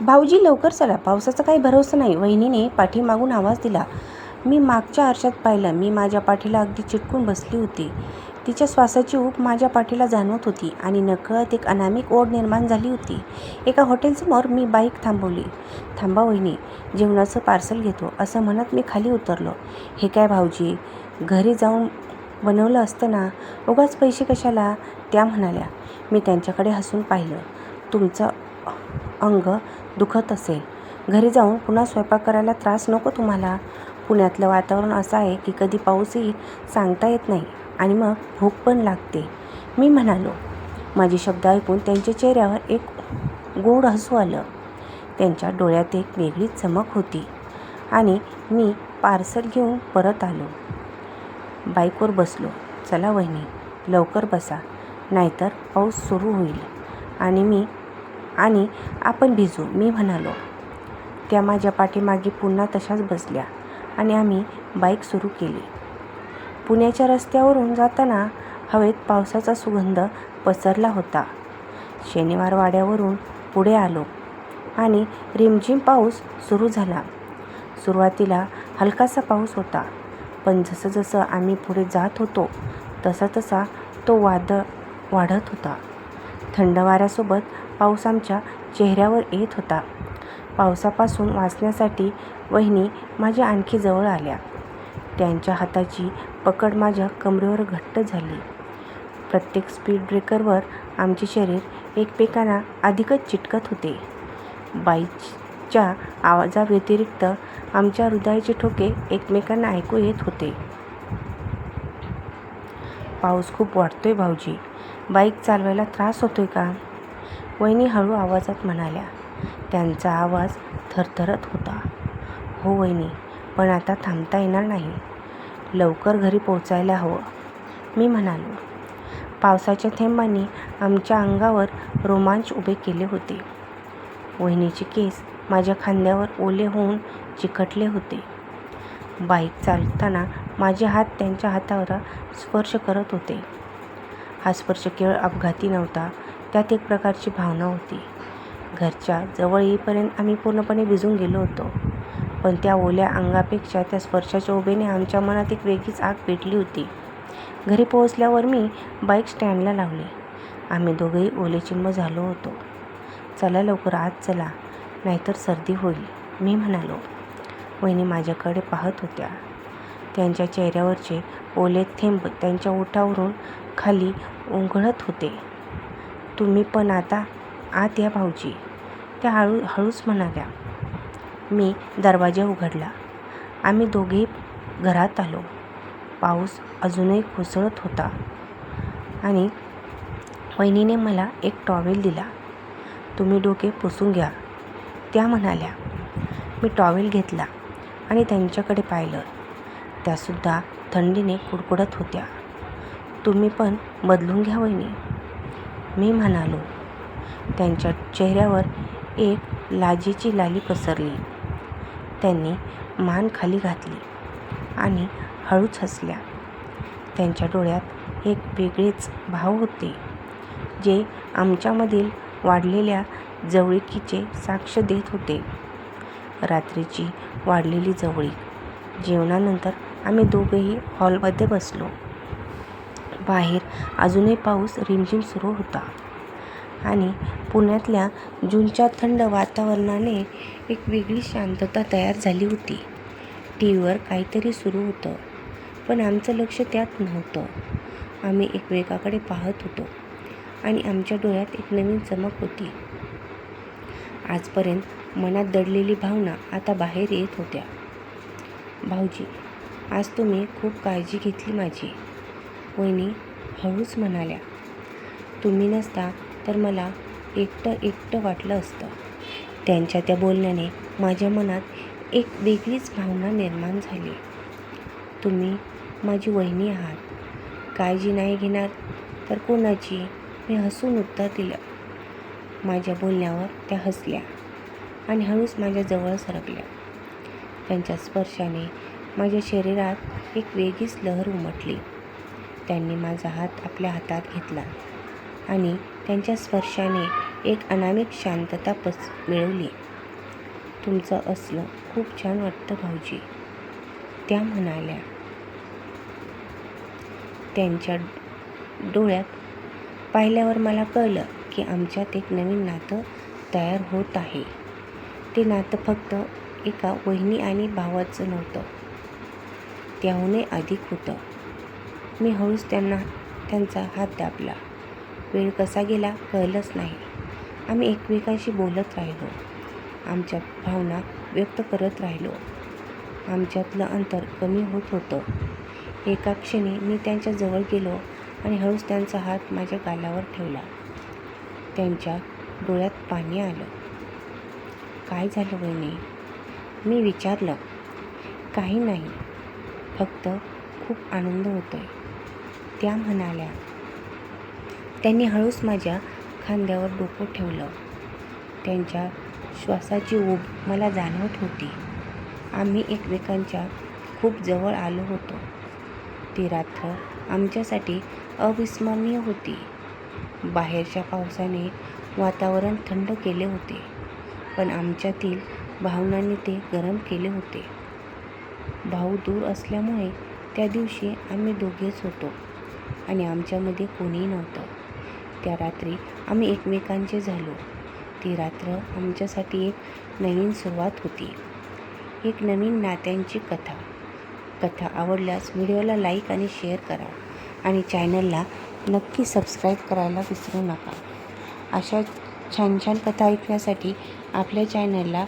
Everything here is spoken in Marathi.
भाऊजी लवकर चला, पावसाचा काही भरोसा नाही. वहिनीने पाठीमागून आवाज दिला. मी मागच्या आरशात पाहिलं. मी माझ्या पाठीला अगदी चिटकून बसली होती. तिच्या श्वासाची ऊब माझ्या पाठीला जाणवत होती आणि नकळत एक अनामिक ओढ निर्माण झाली होती. एका हॉटेलसमोर मी बाईक थांबवली. थांबा वहिनी, जेवणाचं पार्सल घेतो, असं म्हणत मी खाली उतरलो. हे काय भाऊजी, घरी जाऊन बनवलं असतं ना, उगाच पैसे कशाला, त्या म्हणाल्या. मी त्यांच्याकडे हसून पाहिलं. तुमचं अंग दुखत असेल, घरी जाऊन पुन्हा स्वयंपाक करायला त्रास नको तुम्हाला. पुण्यातलं वातावरण असं आहे की कधी पाऊस येईल सांगता येत नाही आणि मग भूक पण लागते, मी म्हणालो. माझे शब्द ऐकून त्यांच्या चेहऱ्यावर एक गोड हसू आलं. त्यांच्या डोळ्यात एक वेगळीच चमक होती आणि मी पार्सल घेऊन परत आलो. बाईकवर बसलो. चला वहिनी, लवकर बसा, नाहीतर पाऊस सुरू होईल आणि आपण भिजू, मी म्हणालो. त्या माझ्या पाठीमागे पुन्हा तशाच बसल्या आणि आम्ही बाईक सुरू केली. पुण्याच्या रस्त्यावरून जाताना हवेत पावसाचा सुगंध पसरला होता. शनिवार वाड्यावरून पुढे आलो आणि रिमझिम पाऊस सुरू झाला. सुरुवातीला हलकासा पाऊस होता, पण जसं जसं आम्ही पुढे जात होतो तसा तसा तो वाढत होता. थंड वाऱ्यासोबत पाऊस आमच्या चेहऱ्यावर येत होता. पावसापासून वाचण्यासाठी वहिनी माझ्या आणखी जवळ आल्या. त्यांच्या हाताची पकड माझ्या कमरेवर घट्ट झाली. प्रत्येक स्पीड ब्रेकरवर आमचे शरीर एकमेकांना अधिकच चिटकत होते. बाईकच्या आवाजाव्यतिरिक्त आमच्या हृदयाचे ठोके एकमेकांना ऐकू येत होते. पाऊस खूप वाढतोय भाऊजी, बाईक चालवायला त्रास होतोय का, वहिनी हळू आवाजात म्हणाल्या. त्यांचा आवाज थरथरत होता. हो वहिनी, पण आता थांबता येणार नाही, लवकर घरी पोचायला हवं, मी म्हणालो. पावसाच्या थेंबांनी आमच्या अंगावर रोमांच उभे केले होते. वहिनीचे केस माझ्या खांद्यावर ओले होऊन चिकटले होते. बाईक चालताना माझे हात त्यांच्या हातावर स्पर्श करत होते. हा स्पर्श केवळ अपघाती नव्हता, त्यात एक प्रकारची भावना होती. घरच्या जवळ येईपर्यंत आम्ही पूर्णपणे भिजून गेलो होतो, पण त्या ओल्या अंगापेक्षा त्या स्पर्शाच्या उभेने आमच्या मनात एक वेगळीच आग पेटली होती. घरी पोहोचल्यावर मी बाईक स्टँडला लावली. आम्ही दोघेही ओलेचिंब झालो होतो. चला लवकर आत चला, नाहीतर सर्दी होईल, मी म्हणालो. वहिनी माझ्याकडे पाहत होत्या. त्यांच्या चेहऱ्यावरचे ओले थेंब त्यांच्या ओठावरून खाली ओघळत होते. तुम्ही पण आता आत या भाऊजी, त्या हळूच म्हणाल्या. मी दरवाजा उघडला. आम्ही दोघेही घरात आलो. पाऊस अजूनही कोसळत होता आणि वहिनीने मला एक टॉवेल दिला. तुम्ही डोके पुसून घ्या, त्या म्हणाल्या. मी टॉवेल घेतला आणि त्यांच्याकडे पाहिलं. त्यासुद्धा थंडीने कुडकुडत होत्या. तुम्ही पण बदलून घ्या वहिनी, मी म्हणालो. त्यांच्या चेहऱ्यावर एक लाजेची लाली पसरली. त्यांनी मान खाली घातली आणि हळूच हसल्या. त्यांच्या डोळ्यात एक वेगळेच भाव होते, जे आमच्यामधील वाढलेल्या जवळीकीचे साक्ष देत होते. रात्रीची वाढलेली जवळीक. जेवणानंतर आम्ही दोघेही हॉलमध्ये बसलो. बाहेर अजूनही पाऊस रिमझिम सुरू होता आणि पुण्यातल्या जूनच्या थंड वातावरणाने एक वेगळी शांतता तयार झाली होती. टीव्हीवर काहीतरी सुरू होतं, पण आमचं लक्ष त्यात नव्हतं. आम्ही एकमेकाकडे पाहत होतो आणि आमच्या डोळ्यात एक नवीन चमक होती. आजपर्यंत मनात दडलेली भावना आता बाहेर येत होत्या. भाऊजी, आज तुम्ही खूप काळजी घेतली माझी, वहिनी हळूच म्हणाल्या. तुम्ही नसता तर मला एकटं वाटलं असतं. त्यांच्या त्या बोलण्याने माझ्या मनात एक वेगळीच भावना निर्माण झाली. तुम्ही माझी वहिनी आहात, काळजी नाही घेणार तर कोणाची, मी हसून उत्तर दिलं. माझ्या बोलण्यावर त्या हसल्या आणि हळूच माझ्या जवळ सरकल्या. त्यांच्या स्पर्शाने माझ्या शरीरात एक वेगळीच लहर उमटली. त्यांनी माझा हात आपल्या हातात घेतला आणि त्यांच्या स्पर्शाने एक अनामिक शांतता मिळवली. तुमचं असलं खूप छान वाटतं भाऊजी, त्या म्हणाल्या. त्यांच्या डोळ्यात पाहिल्यावर मला कळलं की आमच्यात एक नवीन नातं तयार होत आहे. ते नातं फक्त एका वहिनी आणि भावाचं नव्हतं, त्याहूनही अधिक होतं. मी हळूच त्यांचा हात दाबला. वेळ कसा गेला कळलंच नाही. आम्ही एकमेकांशी बोलत राहिलो, आमच्या भावना व्यक्त करत राहिलो. आमच्यातलं अंतर कमी होत होतं. एका क्षणी मी त्यांच्या जवळ गेलो आणि हळूच त्यांचा हात माझ्या गालावर ठेवला. त्यांच्या डोळ्यात पाणी आलं. काय झालं वहिनी? मी विचारलं. काही नाही, फक्त खूप आनंद होतोय, त्या म्हणाल्या. त्यांनी हळूच माझ्या खांद्यावर डोकं ठेवलं. त्यांच्या श्वासाची ऊब मला जाणवत होती. आम्ही एकमेकांच्या खूप जवळ आलो होतो. ती रात्र आमच्यासाठी अविस्मरणीय होती. बाहेरच्या पावसाने वातावरण थंड केले होते, पण आमच्यातील भावनांनी ते गरम केले होते. भाऊ दूर असल्यामुळे त्या दिवशी आम्ही दोघेच होतो आणि आमच्यामध्ये कोणीही नव्हतं. त्या रात्री आम्ही एकमेकांचे झालो. ती रात्र आमच्यासाठी एक नवीन सुरुवात होती, एक नवीन नात्यांची कथा आवडल्यास व्हिडिओला लाईक आणि शेअर करा आणि चॅनलला नक्की सबस्क्राईब करायला विसरू नका. अशा छान छान कथा ऐकण्यासाठी आपल्या चॅनलला